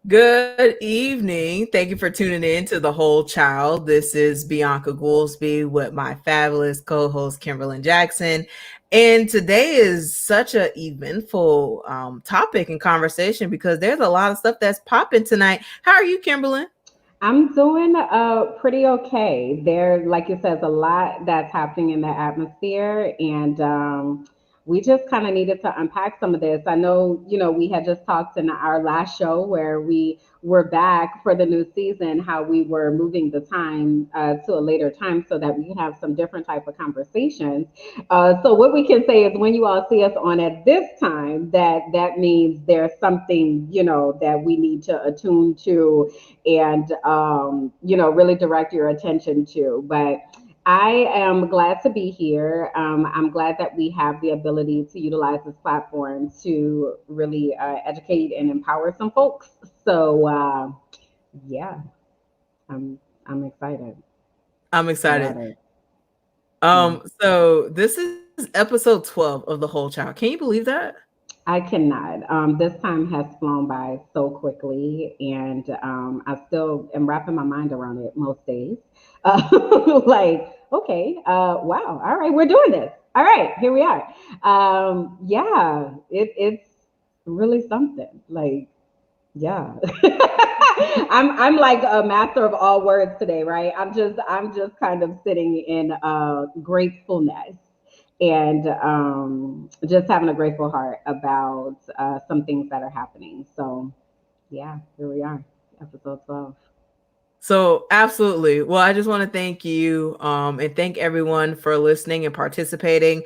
Good evening. Thank you for tuning in to The Whole Child. This is Bianca Goolsby with my fabulous co-host Kimberlyn Jackson. And today is such an eventful topic and conversation because there's a lot of stuff that's popping tonight. How are you, Kimberlyn? I'm doing pretty okay. There, like you said, a lot that's happening in the atmosphere, and we just kind of needed to unpack some of this. I know, we had just talked in our last show where we were back for the new season, how we were moving the time to a later time so that we can have some different type of conversations. So what we can say is when you all see us on at this time, that means there's something, that we need to attune to and really direct your attention to. But I am glad to be here. I'm glad that we have the ability to utilize this platform to really educate and empower some folks. So yeah, I'm excited I'm excited. about it. Yeah. So this is episode 12 of The Whole Child. Can you believe that? I cannot. This time has flown by so quickly, and I still am wrapping my mind around it most days. Like, okay, wow, all right, we're doing this. All right, here we are. Yeah, it's really something. Like, yeah, I'm like a master of all words today, right? I'm just kind of sitting in gratefulness and just having a grateful heart about some things that are happening. So yeah, here we are, episode 12. So absolutely. Well, I just want to thank you and thank everyone for listening and participating.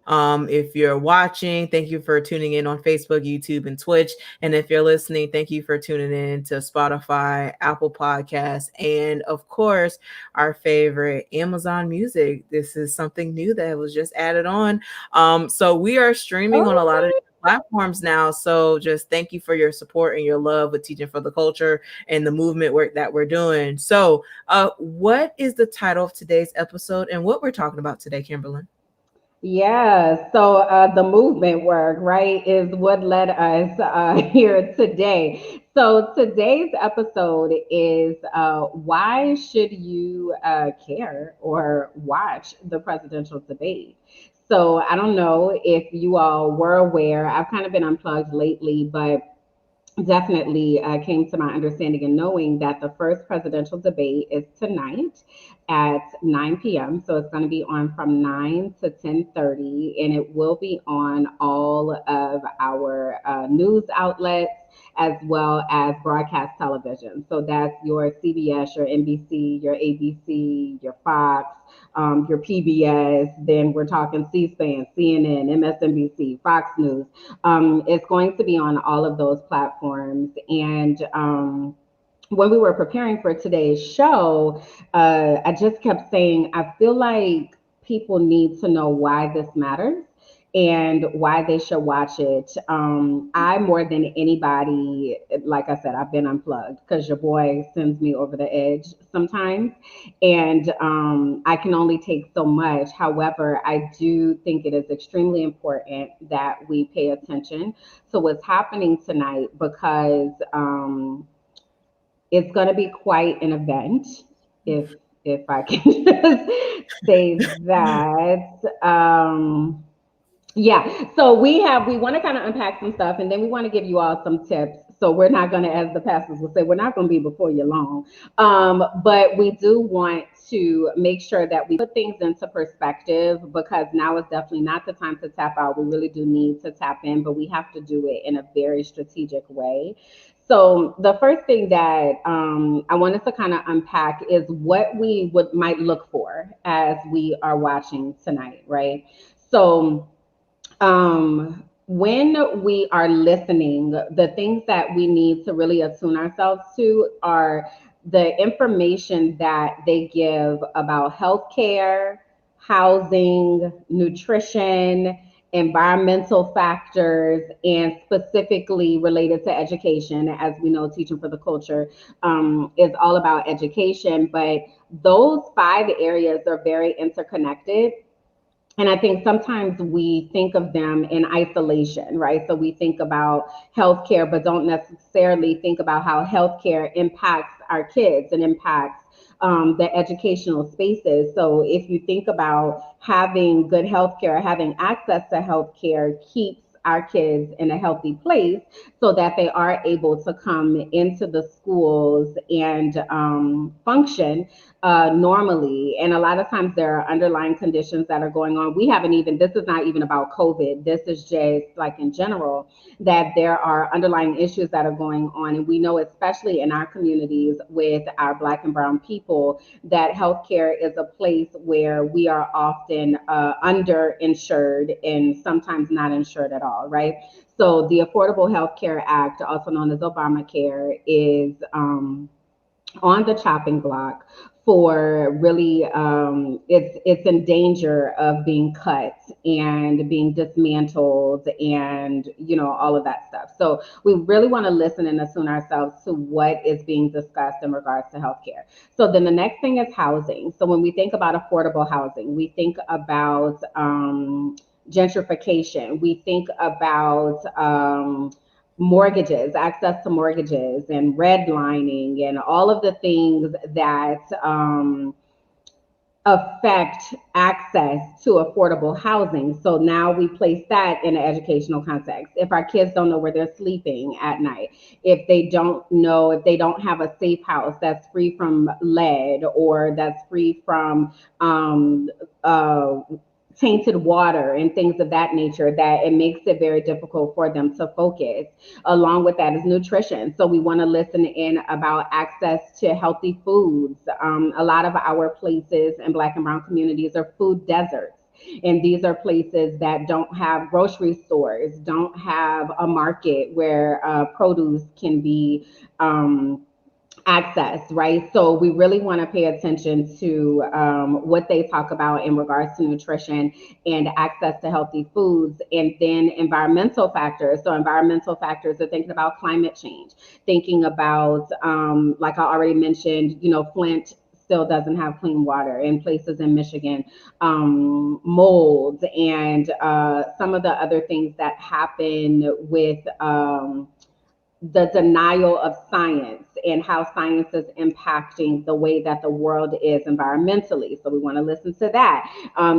If you're watching, thank you for tuning in on Facebook, YouTube, and Twitch. And if you're listening, thank you for tuning in to Spotify, Apple Podcasts, and of course, our favorite Amazon Music. This is something new that was just added on. So we are streaming on a lot of Okay. platforms now. So just thank you for your support and your love with Teaching for the Culture and the movement work that we're doing. So, what is the title of today's episode and what we're talking about today, Kimberlyn? Yeah, so the movement work, right, is what led us here today. So today's episode is why should you care or watch the presidential debate? So I don't know if you all were aware. I've kind of been unplugged lately, but definitely came to my understanding and knowing that the first presidential debate is tonight at 9 p.m. So it's going to be on from 9 to 10:30, and it will be on all of our news outlets as well as broadcast television. So that's your CBS, your NBC, your ABC, your Fox, your PBS. Then we're talking C-SPAN, CNN, MSNBC, Fox News. It's going to be on all of those platforms. And when we were preparing for today's show, I just kept saying, I feel like people need to know why this matters and why they should watch it. I, more than anybody, like I said, I've been unplugged because your boy sends me over the edge sometimes. And I can only take so much. However, I do think it is extremely important that we pay attention to what's happening tonight because it's going to be quite an event, if I can just say that. Yeah, so we want to kind of unpack some stuff, and then we want to give you all some tips. So we're not going to, as the pastors will say, we're not going to be before you long, but we do want to make sure that we put things into perspective because now is definitely not the time to tap out. We really do need to tap in, but we have to do it in a very strategic way. So the first thing that I wanted to kind of unpack is what we would might look for as we are watching tonight, right? So when we are listening, the things that we need to really attune ourselves to are the information that they give about healthcare, housing, nutrition, environmental factors, and specifically related to education. As we know, Teaching for the Culture is all about education, but those five areas are very interconnected And I think sometimes we think of them in isolation, right? So we think about healthcare, but don't necessarily think about how healthcare impacts our kids and impacts the educational spaces. So if you think about having good healthcare, having access to healthcare keeps our kids in a healthy place so that they are able to come into the schools and function normally. And a lot of times there are underlying conditions that are going on. We haven't even, this is not even about COVID. This is just like in general, that there are underlying issues that are going on. And we know, especially in our communities with our Black and Brown people, that healthcare is a place where we are often underinsured and sometimes not insured at all, right? So the Affordable Health Care Act, also known as Obamacare, is on the chopping block for really it's in danger of being cut and being dismantled and all of that stuff. So we really want to listen and attune ourselves to what is being discussed in regards to healthcare. So then the next thing is housing. So when we think about affordable housing, we think about gentrification, we think about mortgages, access to mortgages, and redlining, and all of the things that affect access to affordable housing. So now we place that in an educational context. If our kids don't know where they're sleeping at night, if they don't know, if they don't have a safe house that's free from lead or that's free from uh, tainted water and things of that nature, that it makes it very difficult for them to focus. Along with that is nutrition. So we want to listen in about access to healthy foods. A lot of our places in Black and Brown communities are food deserts. And these are places that don't have grocery stores, don't have a market where produce can be access, right? So we really want to pay attention to what they talk about in regards to nutrition and access to healthy foods, and then environmental factors. So environmental factors are thinking about climate change, thinking about, like I already mentioned, Flint still doesn't have clean water in places in Michigan, mold, and some of the other things that happen with the denial of science and how science is impacting the way that the world is environmentally. So we want to listen to that.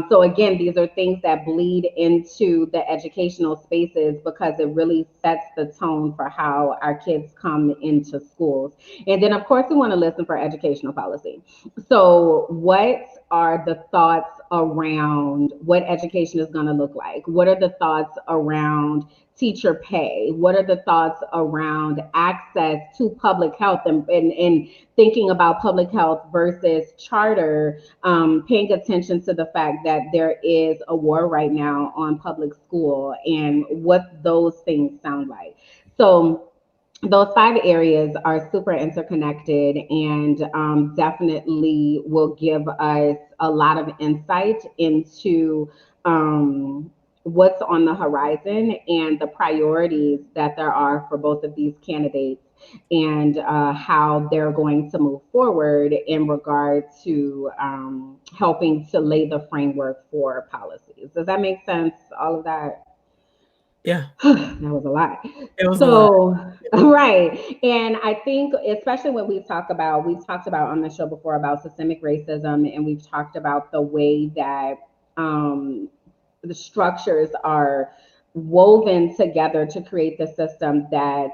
So again, these are things that bleed into the educational spaces because it really sets the tone for how our kids come into schools. And then of course we want to listen for educational policy. So what are the thoughts around what education is going to look like? What are the thoughts around teacher pay? What are the thoughts around access to public health, and thinking about public health versus charter, paying attention to the fact that there is a war right now on public school and what those things sound like. So those five areas are super interconnected and definitely will give us a lot of insight into what's on the horizon and the priorities that there are for both of these candidates, and how they're going to move forward in regard to helping to lay the framework for policies. Does that make sense? All of that? Yeah, That was a lot. it was a lot. So, right. And I think, especially when we've talked about on the show before about systemic racism, and we've talked about the way that the structures are woven together to create the system that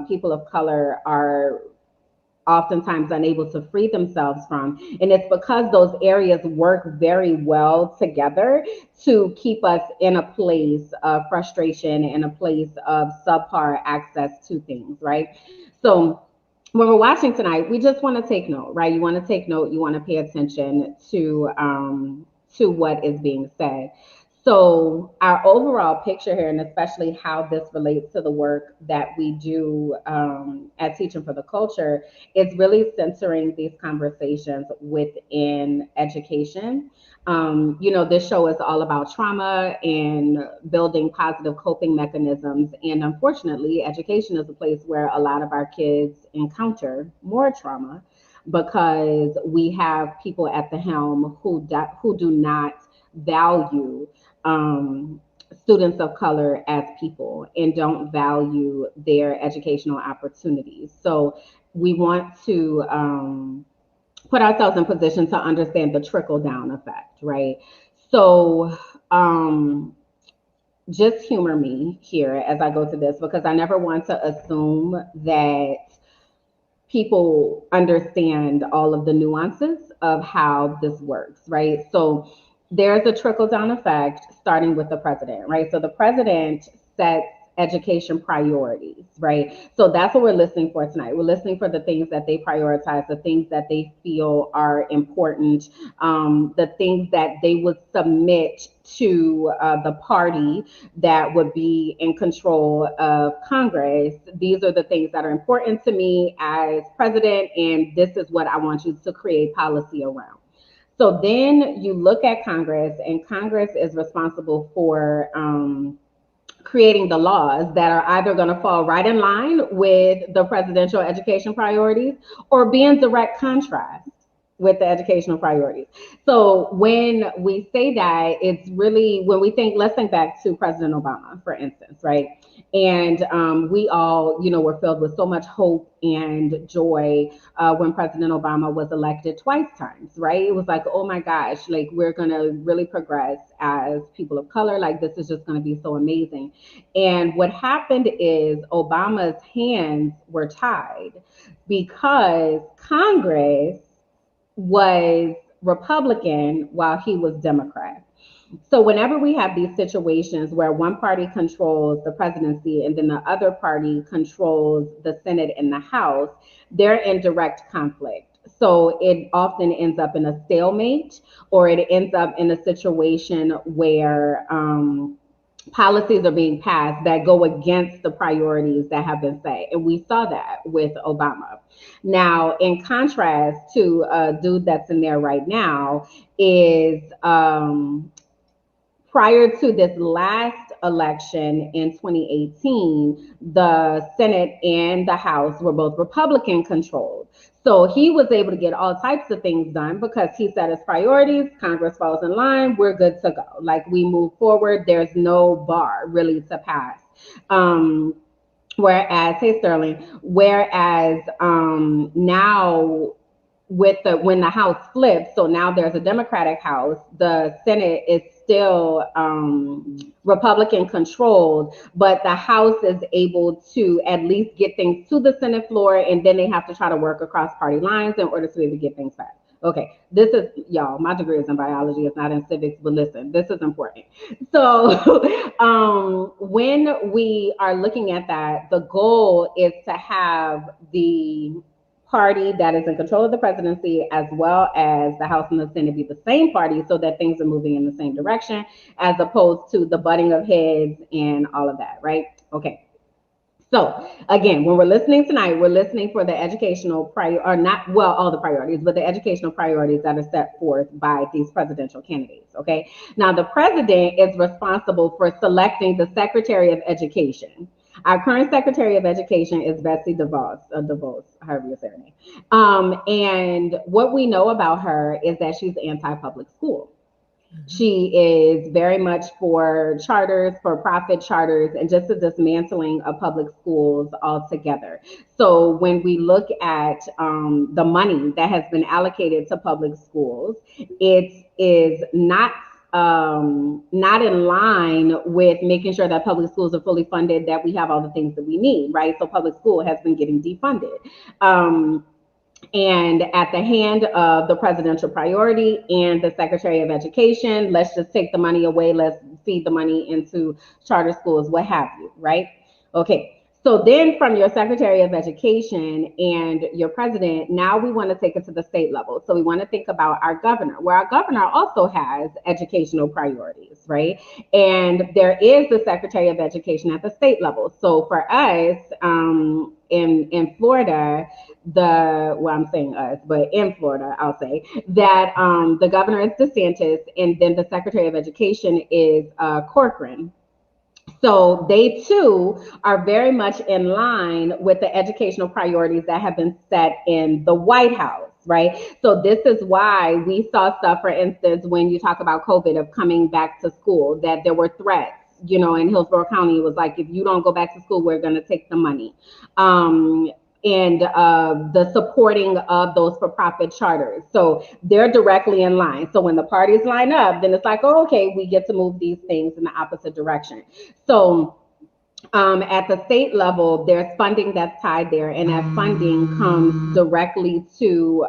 people of color are oftentimes unable to free themselves from. And it's because those areas work very well together to keep us in a place of frustration and a place of subpar access to things, right? So when we're watching tonight, we just want to take note, right? You want to take note, you want to pay attention to what is being said. So our overall picture here, and especially how this relates to the work that we do at Teaching for the Culture, is really centering these conversations within education. This show is all about trauma and building positive coping mechanisms. And unfortunately, education is a place where a lot of our kids encounter more trauma because we have people at the helm who do not value students of color as people and don't value their educational opportunities. So we want to put ourselves in position to understand the trickle down effect, right? So just humor me here as I go to this, because I never want to assume that people understand all of the nuances of how this works, right? So there's a trickle down effect starting with the president, right? So the president sets education priorities, right? So that's what we're listening for tonight. We're listening for the things that they prioritize, the things that they feel are important, the things that they would submit to the party that would be in control of Congress. These are the things that are important to me as president, and this is what I want you to create policy around. So then you look at Congress, and Congress is responsible for creating the laws that are either going to fall right in line with the presidential education priorities or be in direct contrast with the educational priorities. So when we say that, it's really when we think, let's think back to President Obama, for instance, right? And we all, were filled with so much hope and joy when President Obama was elected twice times, right? It was like, oh my gosh, like we're going to really progress as people of color. Like this is just going to be so amazing. And what happened is Obama's hands were tied because Congress was Republican while he was Democrat. So whenever we have these situations where one party controls the presidency and then the other party controls the Senate and the House, they're in direct conflict. So it often ends up in a stalemate, or it ends up in a situation where policies are being passed that go against the priorities that have been set. And we saw that with Obama. Now, in contrast to a dude that's in there right now, is prior to this last election in 2018, the Senate and the House were both Republican controlled. So he was able to get all types of things done because he set his priorities. Congress falls in line. We're good to go. Like we move forward. There's no bar really to pass. Whereas, hey Sterling, whereas now with when the House flips, so now there's a Democratic House, the Senate is still Republican controlled, but the House is able to at least get things to the Senate floor, and then they have to try to work across party lines in order to be able to get things passed. Okay, this is, y'all, my degree is in biology, it's not in civics, but listen, this is important. So when we are looking at that, the goal is to have the party that is in control of the presidency as well as the House and the Senate be the same party so that things are moving in the same direction, as opposed to the butting of heads and all of that, right? Okay. So again, when we're listening tonight, we're listening for the educational or not, well, all the priorities, but the educational priorities that are set forth by these presidential candidates. Okay. Now the president is responsible for selecting the Secretary of Education. Our current Secretary of Education is Betsy DeVos, however you say her name. And what we know about her is that she's anti-public school. She is very much for charters, for profit charters, and just the dismantling of public schools altogether. So when we look at the money that has been allocated to public schools, it is not in line with making sure that public schools are fully funded, that we have all the things that we need, right? So public school has been getting defunded. And at the hand of the presidential priority and the Secretary of Education, let's just take the money away, let's feed the money into charter schools, what have you, right? Okay. So then from your Secretary of Education and your president, now we want to take it to the state level. So we want to think about our governor, where our governor also has educational priorities, right? And there is the Secretary of Education at the state level. So for us in Florida, I'm saying us, but in Florida, I'll say that the governor is DeSantis, and then the Secretary of Education is Corcoran. So they too are very much in line with the educational priorities that have been set in the White House. right? So this is why we saw stuff, for instance, when you talk about COVID of coming back to school, that there were threats. In Hillsborough County, it was like, if you don't go back to school, we're going to take the money. And the supporting of those for-profit charters. So they're directly in line. So when the parties line up, then it's like, oh, okay, we get to move these things in the opposite direction. So at the state level, there's funding that's tied there, and that funding comes directly to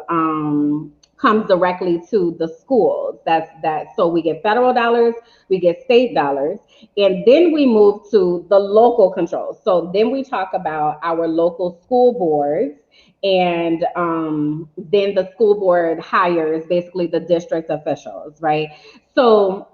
the schools. That's that. So we get federal dollars, we get state dollars, and then we move to the local controls. So then we talk about our local school boards, and then the school board hires basically the district officials, right? So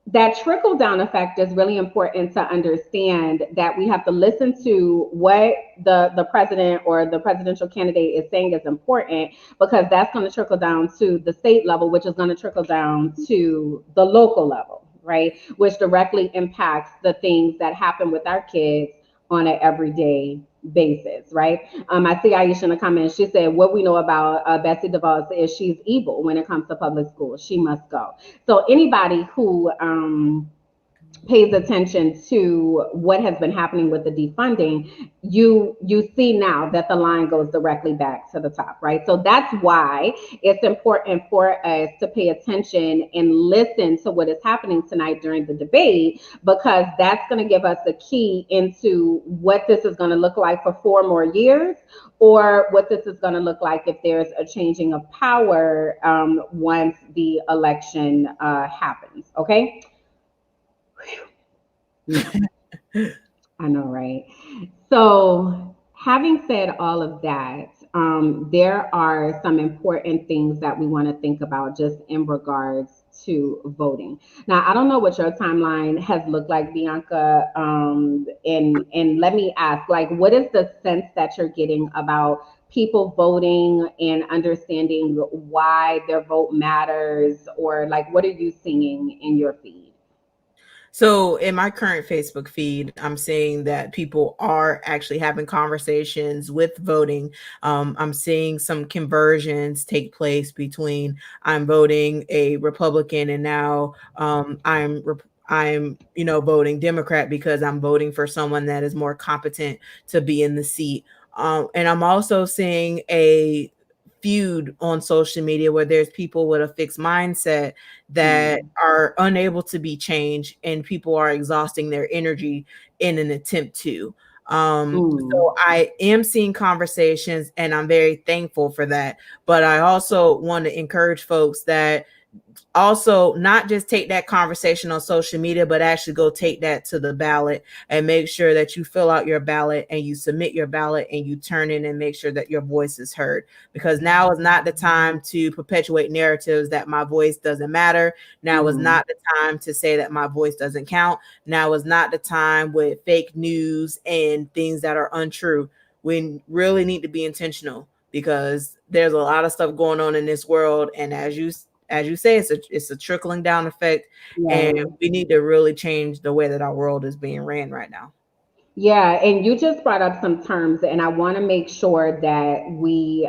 that trickle down effect is really important to understand, that we have to listen to what the president or the presidential candidate is saying is important, because that's going to trickle down to the state level, which is going to trickle down to the local level, right? Which directly impacts the things that happen with our kids on an everyday basis, right? I see Aisha in the comments. She said, "What we know about Betsy DeVos is she's evil when it comes to public schools. She must go." So anybody who pays attention to what has been happening with the defunding, you see now that the line goes directly back to the top, right? So that's why it's important for us to pay attention and listen to what is happening tonight during the debate, because that's going to give us the key into what this is going to look like for 4 more years, or what this is going to look like if there's a changing of power once the election happens. Okay. I know, right? So, having said all of that, there are some important things that we want to think about just in regards to voting. Now, I don't know what your timeline has looked like, Bianca, and let me ask, like, what is the sense that you're getting about people voting and understanding why their vote matters, or like, what are you seeing in your feed? So in my current Facebook feed, I'm seeing that people are actually having conversations with voting. I'm seeing some conversions take place between I'm voting a Republican and now I'm voting Democrat because I'm voting for someone that is more competent to be in the seat. And I'm also seeing a feud on social media where there's people with a fixed mindset that Mm, are unable to be changed, and people are exhausting their energy in an attempt to. mm, So I am seeing conversations, and I'm very thankful for that. But I also want to encourage folks that also not just take that conversation on social media, but actually go take that to the ballot and make sure that you fill out your ballot and you submit your ballot and you turn in and make sure that your voice is heard. Because now is not the time to perpetuate narratives that my voice doesn't matter. Now is mm. not the time to say that my voice doesn't count. Now is not the time with fake news and things that are untrue. We really need to be intentional because there's a lot of stuff going on in this world, and as you say, it's a trickling down effect, and Yeah. we need to really change the way that our world is being ran right now. Yeah, and you just brought up some terms, and I want to make sure that we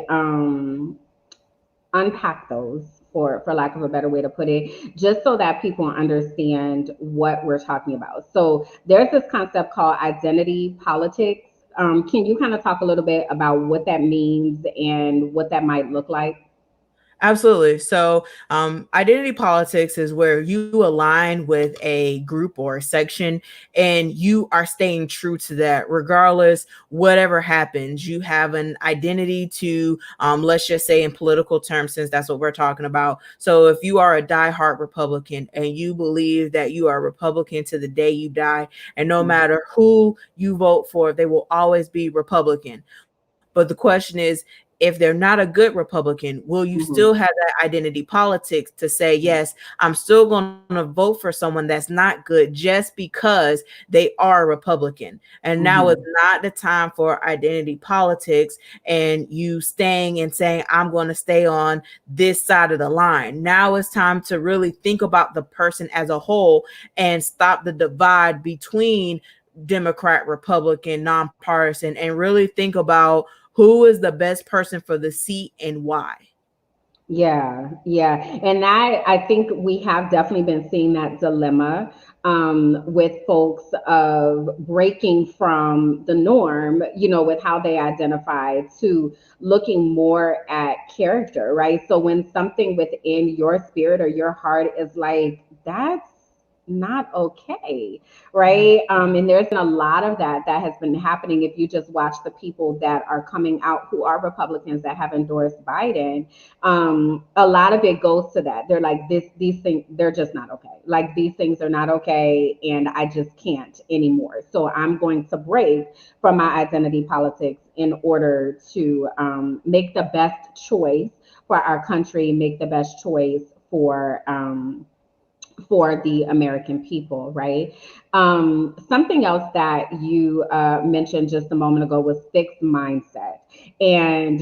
unpack those, for lack of a better way to put it, just so that people understand what we're talking about. So there's this concept called identity politics. Can you kind of talk a little bit about what that means and what that might look like? Absolutely. So, identity politics is where you align with a group or a section and you are staying true to that, regardless, whatever happens. You have an identity to, let's just say in political terms, since that's what we're talking about. So, if you are a diehard Republican and you believe that you are a Republican to the day you die, and no matter who you vote for, they will always be Republican. But the question is, if they're not a good Republican, will you still Mhm. have that identity politics to say, yes, I'm still going to vote for someone that's not good just because they are a Republican? And now it's Mhm. not the time for identity politics and you staying and saying, I'm going to stay on this side of the line. Now it's time to really think about the person as a whole and stop the divide between Democrat, Republican, nonpartisan, and really think about who is the best person for the seat and why. Yeah, yeah. And I think we have definitely been seeing that dilemma with folks of breaking from the norm, with how they identify to looking more at character, right? So when something within your spirit or your heart is like, that's not okay, Right. right? And there's been a lot of that has been happening. If you just watch the people that are coming out who are Republicans that have endorsed Biden, a lot of it goes to that. They're like, these things, they're just not okay. Like, these things are not okay, and I just can't anymore. So I'm going to break from my identity politics in order to make the best choice for our country, make the best choice for the American people, right? Something else that you mentioned just a moment ago was fixed mindset. And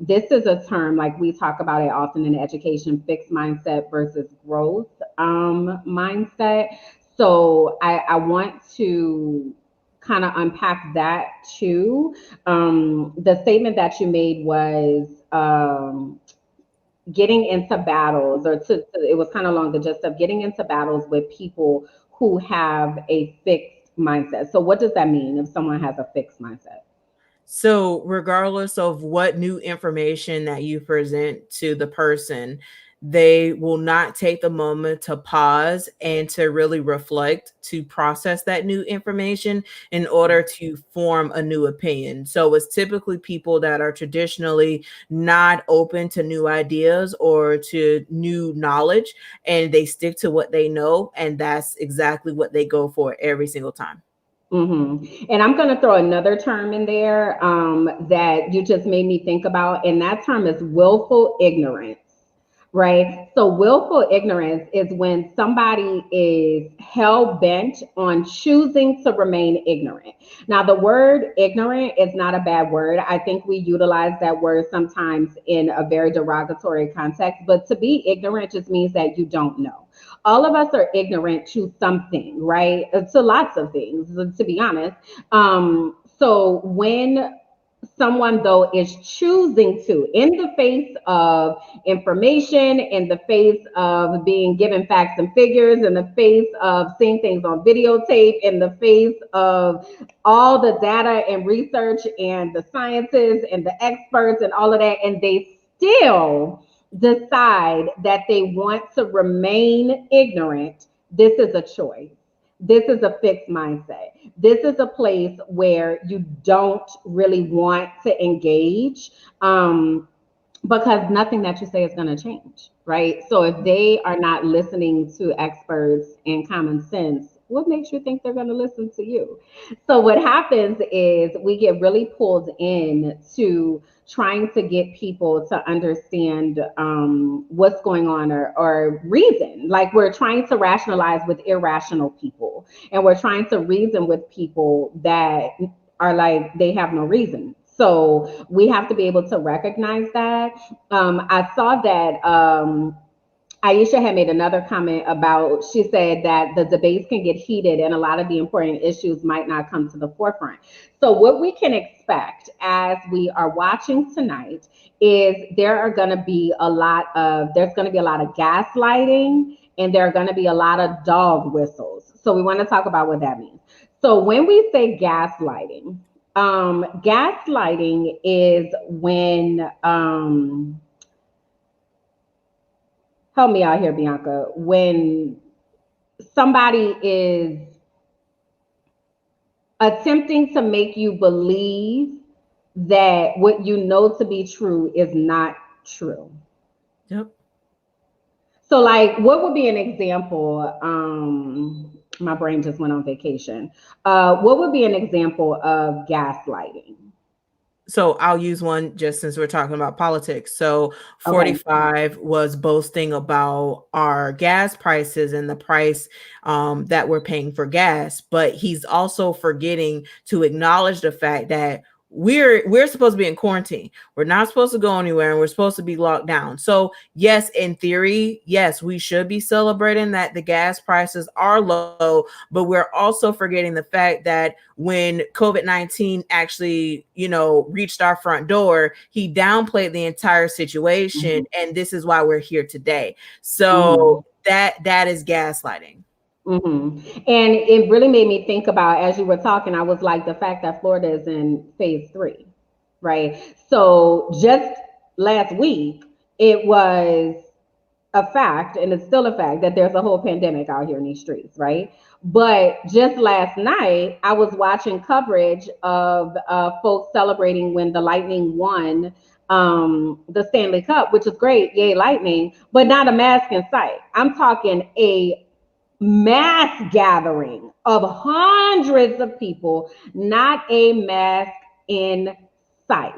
this is a term, like we talk about it often in education, fixed mindset versus growth mindset. So I want to kind of unpack that too. The statement that you made was, getting into battles, or it was kind of along the gist of getting into battles with people who have a fixed mindset. So what does that mean if someone has a fixed mindset? So, regardless of what new information that you present to the person, they will not take the moment to pause and to really reflect, to process that new information in order to form a new opinion. So, it's typically people that are traditionally not open to new ideas or to new knowledge, and they stick to what they know. And that's exactly what they go for every single time. And I'm going to throw another term in there that you just made me think about, and that term is willful ignorance, right? So, willful ignorance is when somebody is hell bent on choosing to remain ignorant. Now, the word ignorant is not a bad word. I think we utilize that word sometimes in a very derogatory context, but to be ignorant just means that you don't know. All of us are ignorant to something, right? To lots of things, to be honest. So when someone though is choosing to, in the face of information, in the face of being given facts and figures, in the face of seeing things on videotape, in the face of all the data and research and the scientists and the experts and all of that, and they still decide that they want to remain ignorant, this is a choice. This is a fixed mindset. This is a place where you don't really want to engage. Because nothing that you say is going to change, right? So if they are not listening to experts and common sense, what makes you think they're going to listen to you? So what happens is we get really pulled in to trying to get people to understand what's going on, or reason. Like, we're trying to rationalize with irrational people, and we're trying to reason with people that are like, they have no reason. So we have to be able to recognize that. I saw that Aisha had made another comment about, she said that the debates can get heated and a lot of the important issues might not come to the forefront. So what we can expect as we are watching tonight is there's going to be a lot of gaslighting, and there are going to be a lot of dog whistles. So we want to talk about what that means. So when we say gaslighting, gaslighting is when, help me out here, Bianca, when somebody is attempting to make you believe that what you know to be true is not true. Yep. So, like, what would be an example? My brain just went on vacation. What would be an example of gaslighting? So I'll use one just since we're talking about politics. So Okay. 45 was boasting about our gas prices and the price that we're paying for gas, but he's also forgetting to acknowledge the fact that we're supposed to be in quarantine. We're not supposed to go anywhere, and we're supposed to be locked down. So yes, in theory, yes, we should be celebrating that the gas prices are low, but we're also forgetting the fact that when COVID-19 actually, reached our front door, he downplayed the entire situation, Mhm. and this is why we're here today. So Mhm. that is gaslighting. And it really made me think about, as you were talking, I was like, the fact that Florida is in phase three, right? So just last week, it was a fact, and it's still a fact, that there's a whole pandemic out here in these streets, right? But just last night, I was watching coverage of folks celebrating when the Lightning won the Stanley Cup, which is great, yay Lightning, but not a mask in sight. I'm talking a mass gathering of hundreds of people, not a mask in sight,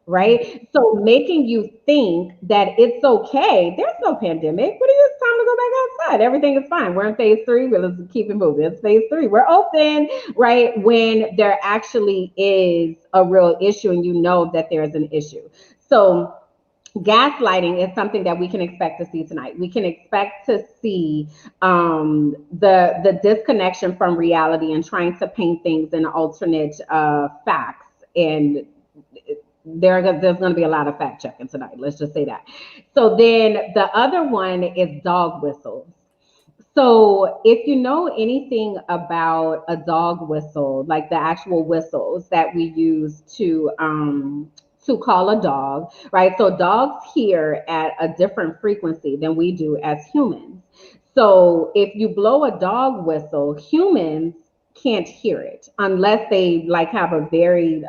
right? So making you think that it's okay. There's no pandemic. What are you? It's time to go back outside. Everything is fine. We're in phase three. Let's keep it moving. It's phase three. We're open, right? When there actually is a real issue and you know that there's an issue. So gaslighting is something that we can expect to see tonight. We can expect to see the disconnection from reality and trying to paint things in alternate facts. And there's going to be a lot of fact checking tonight. Let's just say that. So then the other one is dog whistles. So, if you know anything about a dog whistle, like the actual whistles that we use to call a dog, right? So dogs hear at a different frequency than we do as humans. So if you blow a dog whistle, humans can't hear it unless they like have a very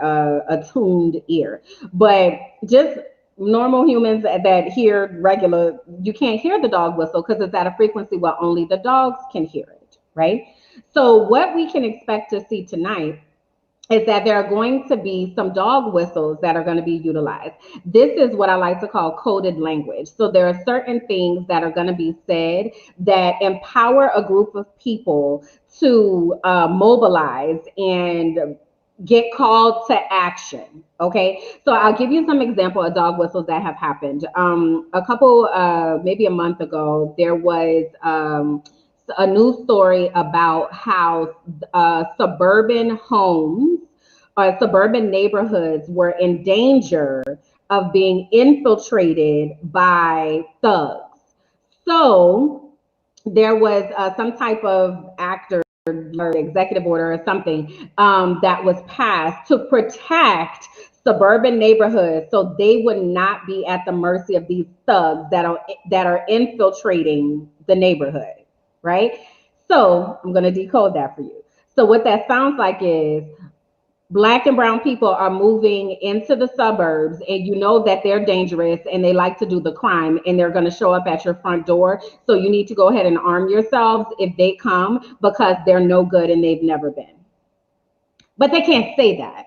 attuned ear. But just normal humans that hear regular, you can't hear the dog whistle because it's at a frequency where only the dogs can hear it, right? So what we can expect to see tonight is that there are going to be some dog whistles that are going to be utilized. This is what I like to call coded language. So there are certain things that are going to be said that empower a group of people to mobilize and get called to action. Okay, so I'll give you some example of dog whistles that have happened. A couple, maybe a month ago, there was a news story about how suburban homes or suburban neighborhoods were in danger of being infiltrated by thugs. So there was some type of act or executive order or something that was passed to protect suburban neighborhoods so they would not be at the mercy of these thugs that are infiltrating the neighborhood, right? So I'm going to decode that for you. So what that sounds like is Black and brown people are moving into the suburbs and you know that they're dangerous and they like to do the crime and they're going to show up at your front door. So you need to go ahead and arm yourselves if they come because they're no good and they've never been. But they can't say that,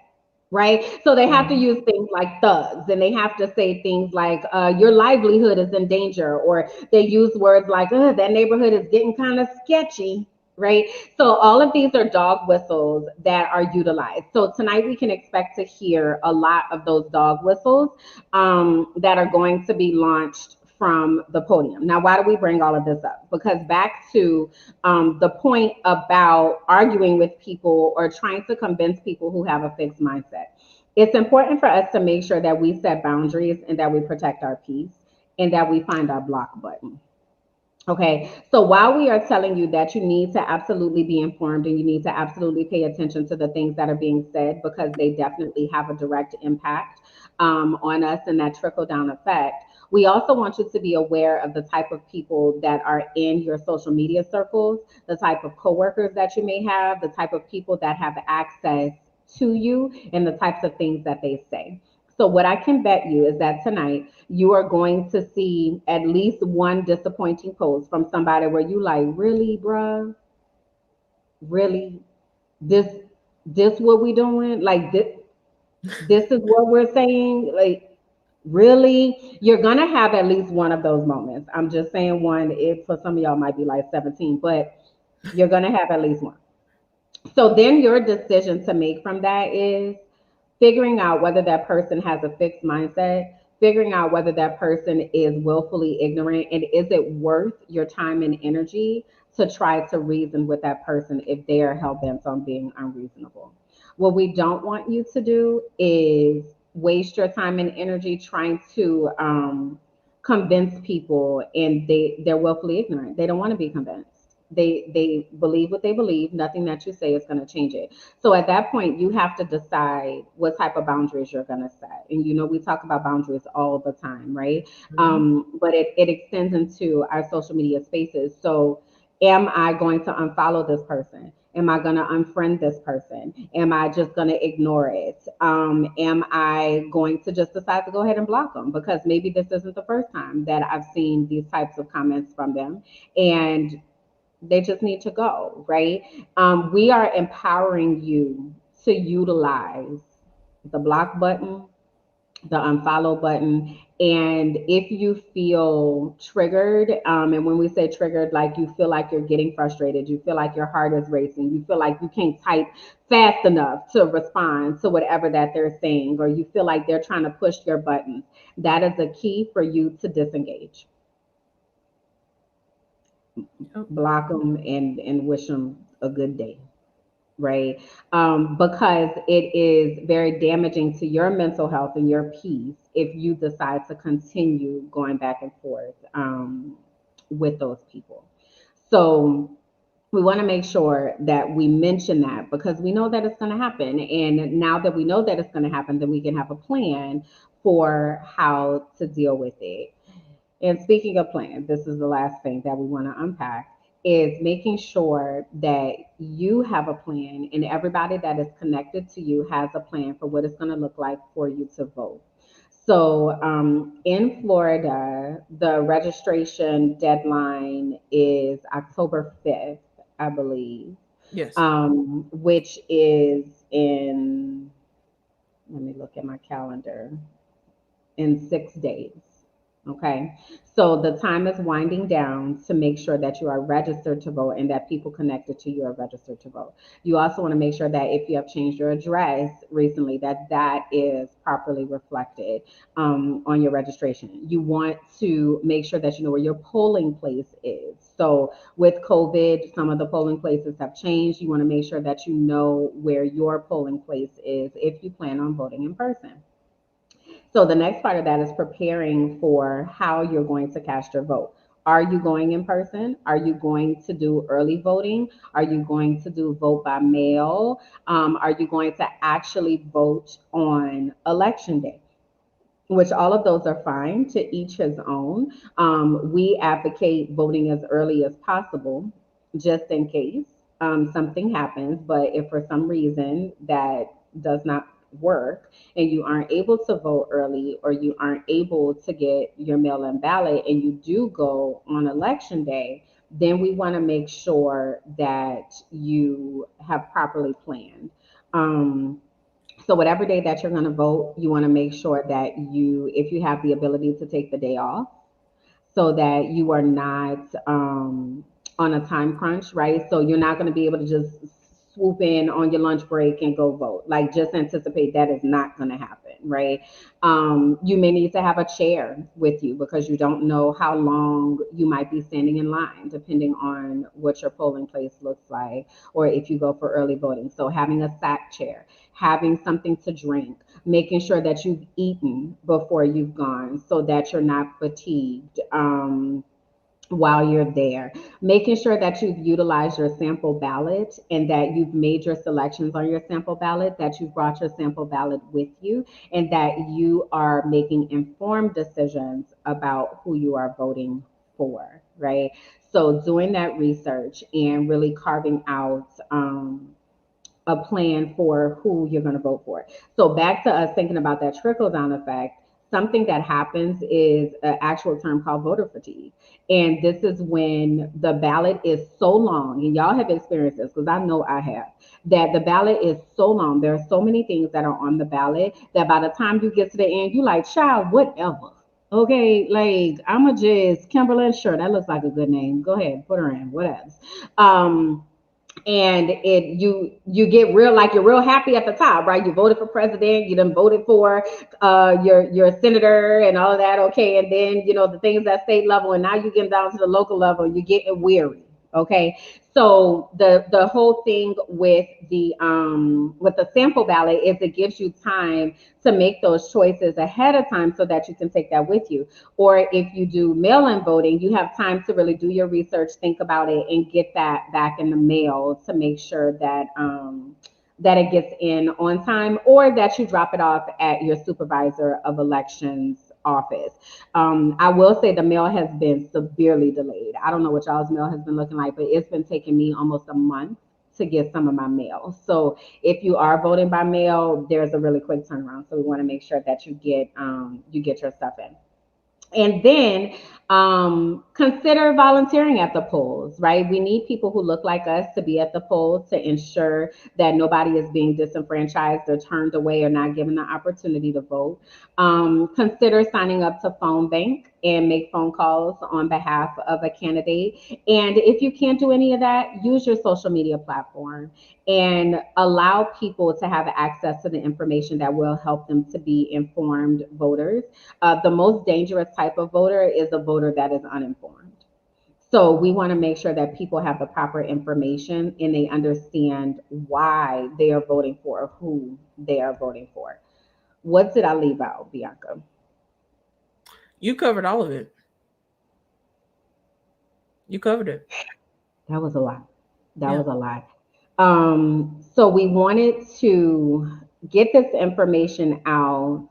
right? So they have to Mhm. use things like thugs and they have to say things like your livelihood is in danger, or they use words like that neighborhood is getting kind of sketchy, right? So all of these are dog whistles that are utilized. So tonight we can expect to hear a lot of those dog whistles that are going to be launched from the podium. Now, why do we bring all of this up? Because back to the point about arguing with people or trying to convince people who have a fixed mindset. It's important for us to make sure that we set boundaries and that we protect our peace and that we find our block button. Okay, so while we are telling you that you need to absolutely be informed and you need to absolutely pay attention to the things that are being said because they definitely have a direct impact on us and that trickle down effect, we also want you to be aware of the type of people that are in your social media circles, the type of coworkers that you may have, the type of people that have access to you, and the types of things that they say. So, what I can bet you is that tonight you are going to see at least one disappointing post from somebody where you like, really, bruh, really, this, this what we doing? Like this is what we're saying. Like, really, you're gonna have at least one of those moments. I'm just saying one. It for some of y'all might be like 17, but you're gonna have at least one. So then your decision to make from that is figuring out whether that person has a fixed mindset, figuring out whether that person is willfully ignorant, and is it worth your time and energy to try to reason with that person if they are hell bent on being unreasonable. What we don't want you to do is waste your time and energy trying to convince people, and they're willfully ignorant. They don't want to be convinced. They believe what they believe. Nothing that you say is going to change it. So at that point, you have to decide what type of boundaries you're going to set. And we talk about boundaries all the time, right? Mhm. But it extends into our social media spaces. So am I going to unfollow this person? Am I going to unfriend this person? Am I just going to ignore it? Am I going to just decide to go ahead and block them? Because maybe this isn't the first time that I've seen these types of comments from them. And they just need to go, right? We are empowering you to utilize the block button, the unfollow button. And if you feel triggered, and when we say triggered, like you feel like you're getting frustrated, you feel like your heart is racing, you feel like you can't type fast enough to respond to whatever that they're saying, or you feel like they're trying to push your buttons, that is a key for you to disengage. Yep. Block them and wish them a good day, right? Because it is very damaging to your mental health and your peace if you decide to continue going back and forth with those people. So we want to make sure that we mention that because we know that it's going to happen. And now that we know that it's going to happen, then we can have a plan for how to deal with it. And speaking of plans, this is the last thing that we want to unpack is making sure that you have a plan and everybody that is connected to you has a plan for what it's going to look like for you to vote. So in Florida, the registration deadline is October 5th, I believe, Yes. which is in, let me look at my calendar, in 6 days. Okay. So the time is winding down to make sure that you are registered to vote and that people connected to you are registered to vote. You also want to make sure that if you have changed your address recently, that that is properly reflected on your registration. You want to make sure that you know where your polling place is. So with COVID, some of the polling places have changed. You want to make sure that you know where your polling place is if you plan on voting in person. So the next part of that is preparing for how you're going to cast your vote. Are you going in person? Are you going to do early voting? Are you going to do vote by mail? Are you going to actually vote on election day? Which all of those are fine, to each his own. We advocate voting as early as possible, just in case something happens. But if for some reason that does not work and you aren't able to vote early or you aren't able to get your mail in ballot and you do go on election day, then we want to make sure that you have properly planned. Um, so whatever day that you're going to vote, you want to make sure that you, if you have the ability to take the day off, so that you are not on a time crunch, right? So you're not going to be able to just swoop in on your lunch break and go vote. Like, just anticipate that is not going to happen, right? You may need to have a chair with you because you don't know how long you might be standing in line, depending on what your polling place looks like, or if you go for early voting. So having a sack chair, having something to drink, making sure that you've eaten before you've gone so that you're not fatigued. While you're there, making sure that you've utilized your sample ballot and that you've made your selections on your sample ballot, that you've brought your sample ballot with you, and that you are making informed decisions about who you are voting for, right? So, doing that research and really carving out a plan for who you're going to vote for. So back to us thinking about that trickle down effect. Something that happens is an actual term called voter fatigue. And this is when the ballot is so long, and y'all have experienced this because I know I have, that the ballot is so long. There are so many things that are on the ballot that by the time you get to the end, you like, child, whatever. Okay, like I'ma just Kimberly, sure, that looks like a good name. Go ahead, put her in, whatever. Um, and you get real, like you're real happy at the top, right? You voted for president, you done voted for your senator and all of that, okay, and then the things at state level, and now you get down to the local level, you're getting weary. Okay, so the whole thing with the sample ballot is it gives you time to make those choices ahead of time so that you can take that with you. Or if you do mail-in voting, you have time to really do your research, think about it, and get that back in the mail to make sure that it gets in on time, or that you drop it off at your supervisor of elections office. I will say the mail has been severely delayed. I don't know what y'all's mail has been looking like, but it's been taking me almost a month to get some of my mail. So if you are voting by mail, there's a really quick turnaround. So we want to make sure that you get your stuff in. And then consider volunteering at the polls, right? We need people who look like us to be at the polls to ensure that nobody is being disenfranchised or turned away or not given the opportunity to vote. Consider signing up to phone bank and make phone calls on behalf of a candidate. And if you can't do any of that, use your social media platform and allow people to have access to the information that will help them to be informed voters. The most dangerous type of voter is a voter that is uninformed. So we want to make sure that people have the proper information and they understand why they are voting for or who they are voting for. What did I leave out, Bianca? You covered all of it. You covered it. That was a lot. That Yeah. was a lot. So we wanted to get this information out.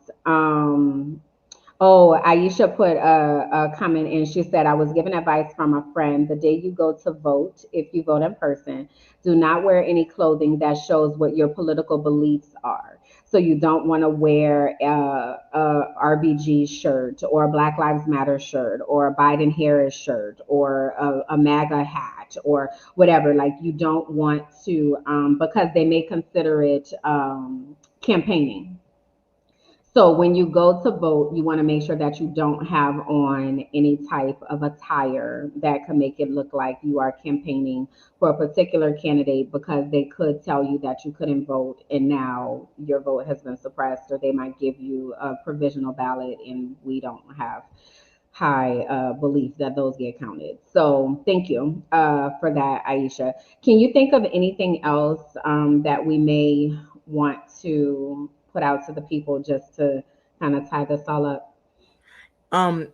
Oh, Aisha put a comment in. She said, I was given advice from a friend. The day you go to vote, if you vote in person, do not wear any clothing that shows what your political beliefs are. So you don't want to wear a RBG shirt or a Black Lives Matter shirt or a Biden Harris shirt or a MAGA hat or whatever. Like you don't want to, because they may consider it campaigning. So when you go to vote, you want to make sure that you don't have on any type of attire that could make it look like you are campaigning for a particular candidate, because they could tell you that you couldn't vote and now your vote has been suppressed, or they might give you a provisional ballot and we don't have high belief that those get counted. So thank you for that, Aisha. Can you think of anything else that we may want to put out to the people just to kind of tie this all up?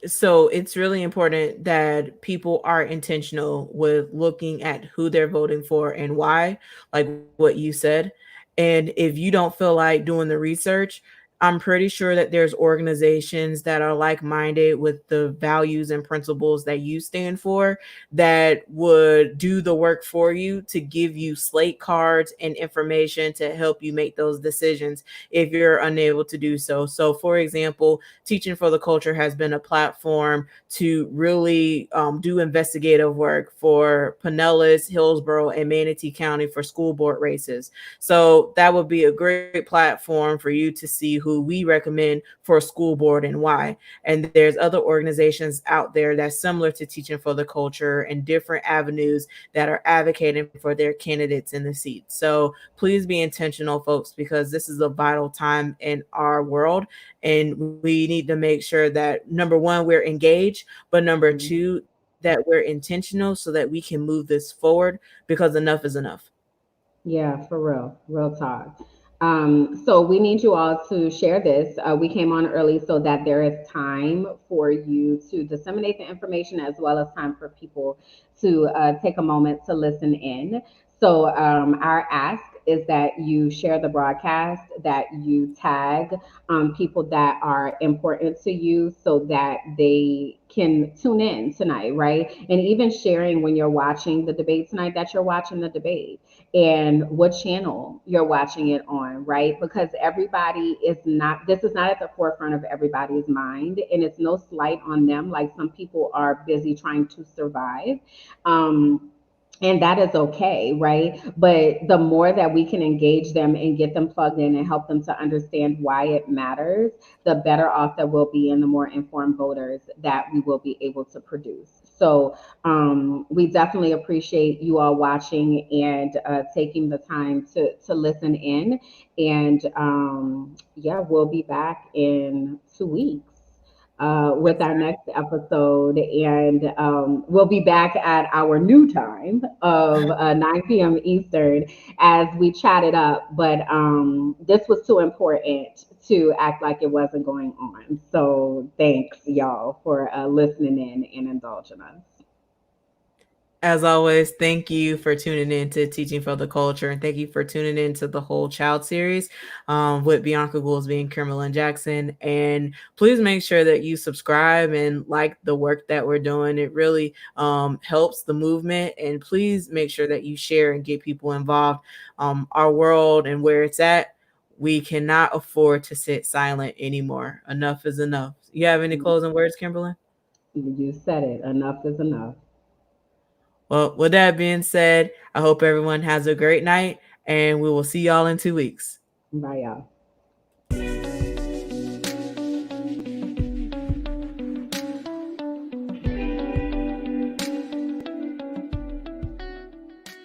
So it's really important that people are intentional with looking at who they're voting for and why, like what you said. And if you don't feel like doing the research, I'm pretty sure that there's organizations that are like-minded with the values and principles that you stand for that would do the work for you to give you slate cards and information to help you make those decisions if you're unable to do so. So, for example, Teaching for the Culture has been a platform to really do investigative work for Pinellas, Hillsborough, and Manatee County for school board races. So that would be a great platform for you to see who we recommend for a school board and why. And there's other organizations out there that's similar to Teaching for the Culture and different avenues that are advocating for their candidates in the seat. So please be intentional, folks, because this is a vital time in our world, and we need to make sure that number one, we're engaged, but number Mhm. two, that we're intentional so that we can move this forward, because enough is enough. Yeah, for real, real talk. So we need you all to share this. We came on early so that there is time for you to disseminate the information, as well as time for people to take a moment to listen in. So our ask is that you share the broadcast, that you tag people that are important to you so that they can tune in tonight, right? And even sharing when you're watching the debate tonight, that you're watching the debate and what channel you're watching it on, right? Because everybody is not, this is not at the forefront of everybody's mind, and it's no slight on them. Like some people are busy trying to survive. Um, And that is okay, right? But the more that we can engage them and get them plugged in and help them to understand why it matters, the better off that we'll be and the more informed voters that we will be able to produce. So we definitely appreciate you all watching and taking the time to listen in. And yeah, we'll be back in 2 weeks with That's our right. next episode. And we'll be back at our new time of 9 p.m. Eastern as we chat it up. But this was too important to act like it wasn't going on. So thanks, y'all, for listening in and indulging us. As always, thank you for tuning in to Teaching for the Culture, and thank you for tuning in to the whole child series with Bianca Goolsby and Kimberlyn Jackson. And please make sure that you subscribe and like the work that we're doing. It really helps the movement. And please make sure that you share and get people involved. Our world and where it's at, we cannot afford to sit silent anymore. Enough is enough. You have any closing words, Kimberlyn? You said it. Enough is enough. Well, with that being said, I hope everyone has a great night and we will see y'all in 2 weeks. Bye, y'all.